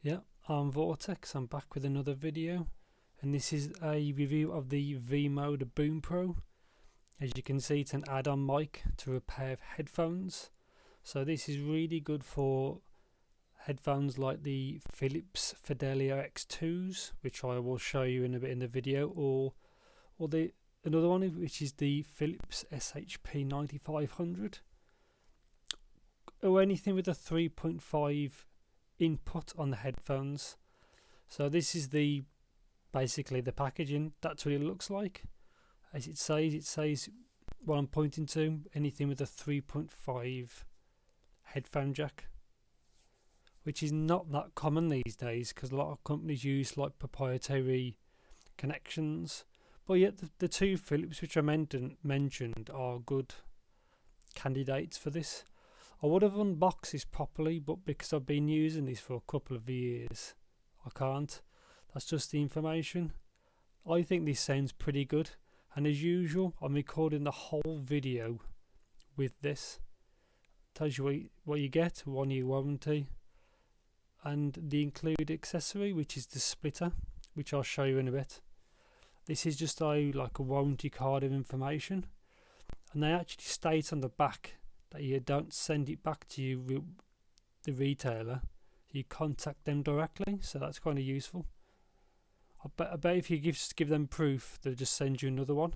Yeah, I'm Vortex. I'm back with another video, and this is a review of the v-moda Boom Pro. As you can see, it's an add-on mic to a pair of headphones. So this is really good for headphones like the Philips Fidelio X2s, which I will show you in a bit in the video, or the another one which is the Philips SHP 9500, or anything with a 3.5 input on the headphones. So this is basically the packaging. That's what it looks like. As it says what I'm pointing to, anything with a 3.5 headphone jack, which is not that common these days because a lot of companies use like proprietary connections. But yet the two Philips which I mentioned are good candidates for this. I would have unboxed this properly, but because I've been using this for a couple of years, I can't. That's just the information. I think this sounds pretty good, and as usual, I'm recording the whole video with this. Tells you what you get, 1 year warranty, and the included accessory, which is the splitter, which I'll show you in a bit. This is just like a warranty card of information, and they actually state on the back that you don't send it back to the retailer, you contact them directly, so that's kind of useful. I bet if you give them proof, they'll just send you another one.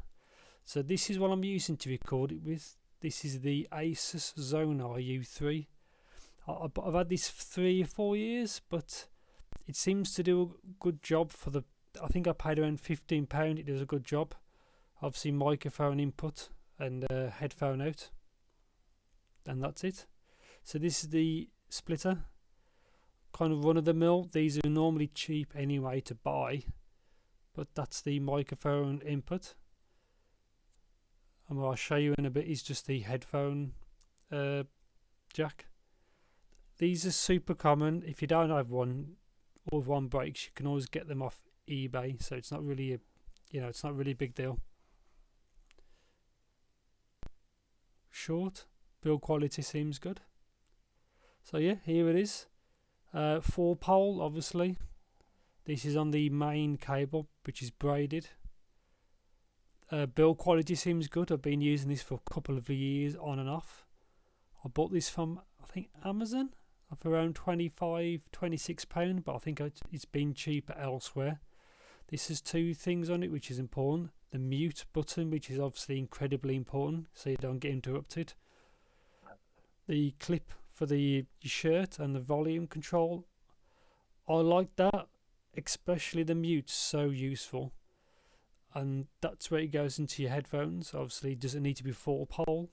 So this is what I'm using to record it with. This is the Asus Xonar U3. I've had this for 3 or 4 years, but it seems to do a good job for the. I think I paid around £15. It does a good job. Obviously microphone input and headphone out, and that's it. So this is the splitter, kind of run of the mill. These are normally cheap anyway to buy, but that's the microphone input, and what I'll show you in a bit is just the headphone jack. These are super common. If you don't have one, or if one breaks, you can always get them off eBay, so it's not really it's not really a big deal. Short build quality seems good. So yeah, here it is. 4-pole, obviously. This is on the main cable, which is braided. Build quality seems good. I've been using this for a couple of years on and off. I bought this from, I think, Amazon for around £25-26, but I think it's been cheaper elsewhere. This has 2 things on it which is important. The mute button, which is obviously incredibly important so you don't get interrupted. The clip for the shirt and the volume control. I like that, especially the mute, so useful. And that's where it goes into your headphones. Obviously it doesn't need to be 4-pole.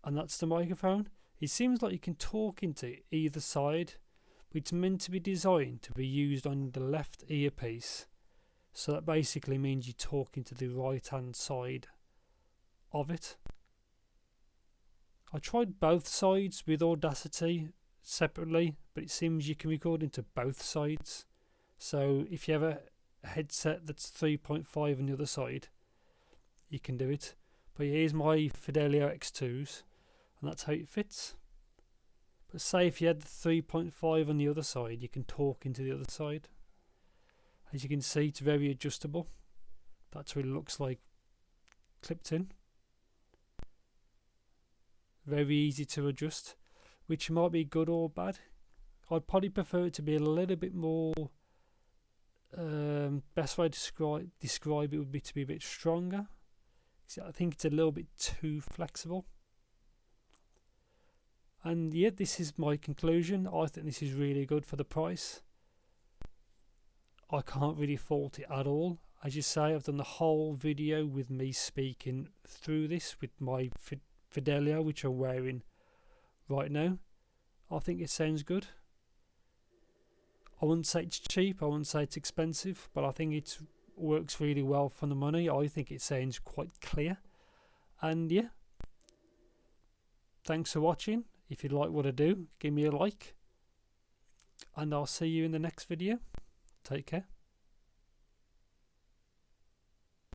And that's the microphone. It seems like you can talk into either side, but it's meant to be designed to be used on the left earpiece. So that basically means you talk into the right hand side of it. I tried both sides with Audacity separately, but it seems you can record into both sides. So if you have a headset that's 3.5 on the other side, you can do it. But here's my Fidelio X2s, and that's how it fits. But say if you had the 3.5 on the other side, you can talk into the other side. As you can see, it's very adjustable. That's what it looks like clipped in. Very easy to adjust, which might be good or bad. I'd probably prefer it to be a little bit more, best way to describe it would be to be a bit stronger. I think it's a little bit too flexible. And yeah, this is my conclusion. I think this is really good for the price. I can't really fault it at all. As you say, I've done the whole video with me speaking through this with my Fidelio, which I'm wearing right now. I think it sounds good. I wouldn't say it's cheap, I wouldn't say it's expensive, but I think it works really well for the money. I think it sounds quite clear. And yeah, thanks for watching. If you like what I do, give me a like, and I'll see you in the next video. Take care.